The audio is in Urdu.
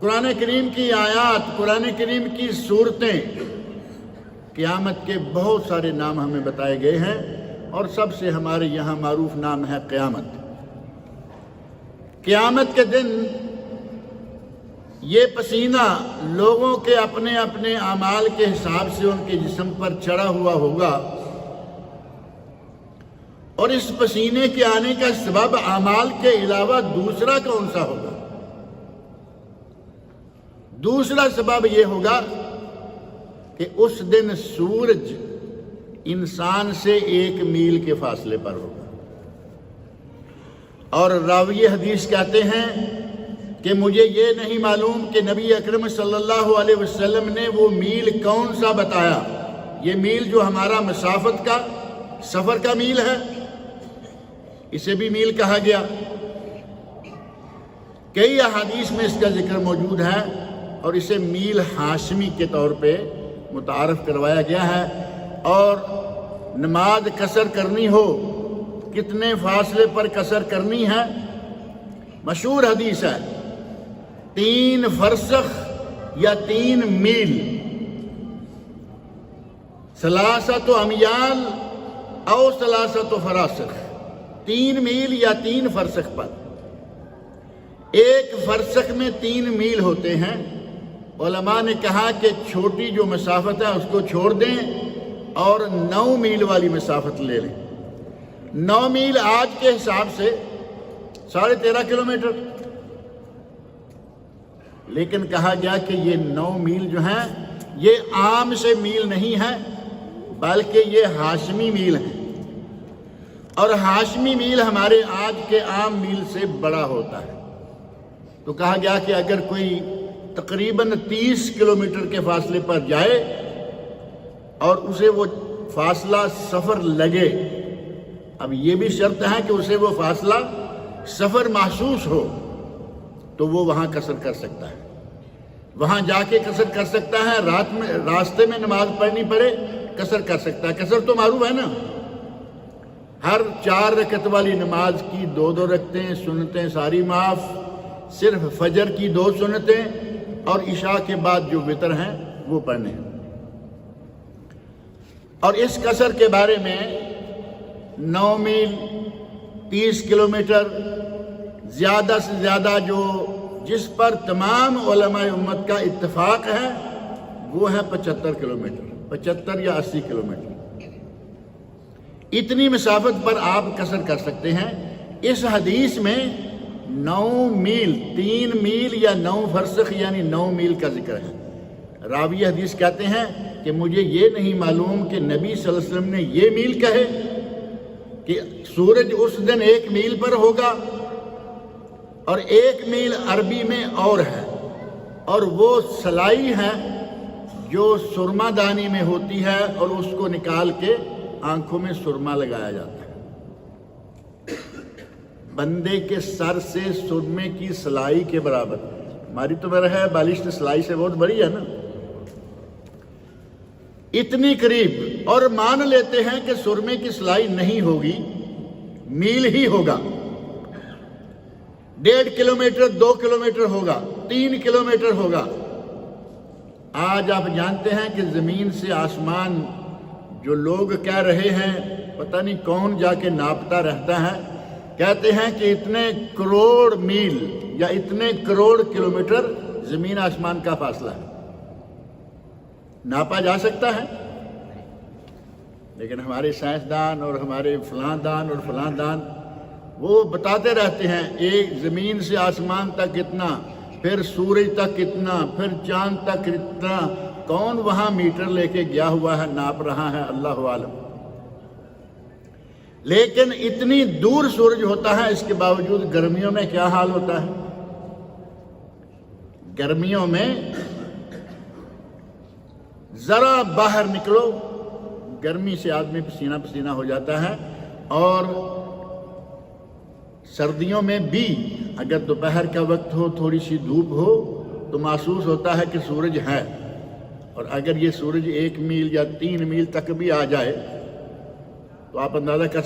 قرآن کریم کی آیات، قرآن کریم کی صورتیں، قیامت کے بہت سارے نام ہمیں بتائے گئے ہیں، اور سب سے ہمارے یہاں معروف نام ہے قیامت۔ قیامت کے دن یہ پسینہ لوگوں کے اپنے اپنے اعمال کے حساب سے ان کے جسم پر چڑھا ہوا ہوگا، اور اس پسینے کے آنے کا سبب اعمال کے علاوہ دوسرا کون سا ہوگا؟ دوسرا سبب یہ ہوگا کہ اس دن سورج انسان سے 1 میل کے فاصلے پر ہوگا، اور راوی حدیث کہتے ہیں کہ مجھے یہ نہیں معلوم کہ نبی اکرم صلی اللہ علیہ وسلم نے وہ میل کون سا بتایا۔ یہ میل جو ہمارا مسافت کا، سفر کا میل ہے، اسے بھی میل کہا گیا۔ کئی احادیث میں اس کا ذکر موجود ہے، اور اسے میل ہاشمی کے طور پہ متعارف کروایا گیا ہے۔ اور نماز قصر کرنی ہو، کتنے فاصلے پر قصر کرنی ہے؟ مشہور حدیث ہے، 3 فرسخ یا 3 میل، 3 امیال او 3 فراسخ، 3 میل یا 3 فرسخ پر۔ 1 فرسخ میں 3 میل ہوتے ہیں۔ علماء نے کہا کہ چھوٹی جو مسافت ہے اس کو چھوڑ دیں اور 9 میل والی مسافت لے لیں۔ 9 میل آج کے حساب سے 13.5 کلومیٹر، لیکن کہا گیا کہ یہ 9 میل جو ہیں یہ عام سے میل نہیں ہے، بلکہ یہ ہاشمی میل ہیں، اور ہاشمی میل ہمارے آج کے عام میل سے بڑا ہوتا ہے۔ تو کہا گیا کہ اگر کوئی تقریباً 30 کلومیٹر کے فاصلے پر جائے اور اسے وہ فاصلہ سفر لگے، اب یہ بھی شرط ہے کہ اسے وہ فاصلہ سفر محسوس ہو، تو وہ وہاں قصر کر سکتا ہے، وہاں جا کے قصر کر سکتا ہے۔ راستے میں نماز پڑھنی پڑے قصر کر سکتا ہے۔ قصر تو معروف ہے نا، ہر 4 رکعت والی نماز کی 2 رکعتیں، سنتیں ساری معاف، صرف فجر کی 2 سنتیں اور عشاء کے بعد جو وتر ہیں وہ پڑھنے ہیں۔ اور اس قصر کے بارے میں 9 میل، 30 کلومیٹر، زیادہ سے زیادہ جس پر تمام علماء امت کا اتفاق ہے وہ ہے 75 کلومیٹر، 75 یا 80 کلومیٹر۔ اتنی مسافت پر آپ قصر کر سکتے ہیں۔ اس حدیث میں 9 میل، 3 میل یا 9 فرسخ یعنی 9 میل کا ذکر ہے۔ راوی حدیث کہتے ہیں کہ مجھے یہ نہیں معلوم کہ نبی صلی اللہ علیہ وسلم نے یہ میل کہے کہ سورج اس دن 1 میل پر ہوگا، اور 1 میل عربی میں اور ہے، اور وہ سلائی ہے جو سرما دانی میں ہوتی ہے، اور اس کو نکال کے آنکھوں میں سرما لگایا جاتا ہے۔ بندے کے سر سے سرمے کی سلائی کے برابر، ہماری تو میرا ہے بالشت سلائی سے بہت بڑی ہے نا، اتنی قریب۔ اور مان لیتے ہیں کہ سرمے کی سلائی نہیں ہوگی، میل ہی ہوگا، 1.5 کلومیٹر، 2 کلومیٹر ہوگا، 3 کلومیٹر ہوگا۔ آج آپ جانتے ہیں کہ زمین سے آسمان جو لوگ کہہ رہے ہیں، پتہ نہیں کون جا کے ناپتا رہتا ہے، کہتے ہیں کہ اتنے کروڑ میل یا اتنے کروڑ کلومیٹر زمین آسمان کا فاصلہ ہے، ناپا جا سکتا ہے۔ لیکن ہمارے سائنسدان اور ہمارے فلاں دان اور فلاں دان وہ بتاتے رہتے ہیں ایک زمین سے آسمان تک اتنا، پھر سورج تک اتنا، پھر چاند تک اتنا۔ کون وہاں میٹر لے کے گیا ہوا ہے، ناپ رہا ہے، اللہ عالم۔ لیکن اتنی دور سورج ہوتا ہے، اس کے باوجود گرمیوں میں کیا حال ہوتا ہے؟ گرمیوں میں ذرا باہر نکلو، گرمی سے آدمی پسینہ پسینہ ہو جاتا ہے، اور سردیوں میں بھی اگر دوپہر کا وقت ہو، تھوڑی سی دھوپ ہو، تو محسوس ہوتا ہے کہ سورج ہے، اور اگر یہ سورج 1 میل یا 3 میل تک بھی آ جائے تو آپ اندازہ کر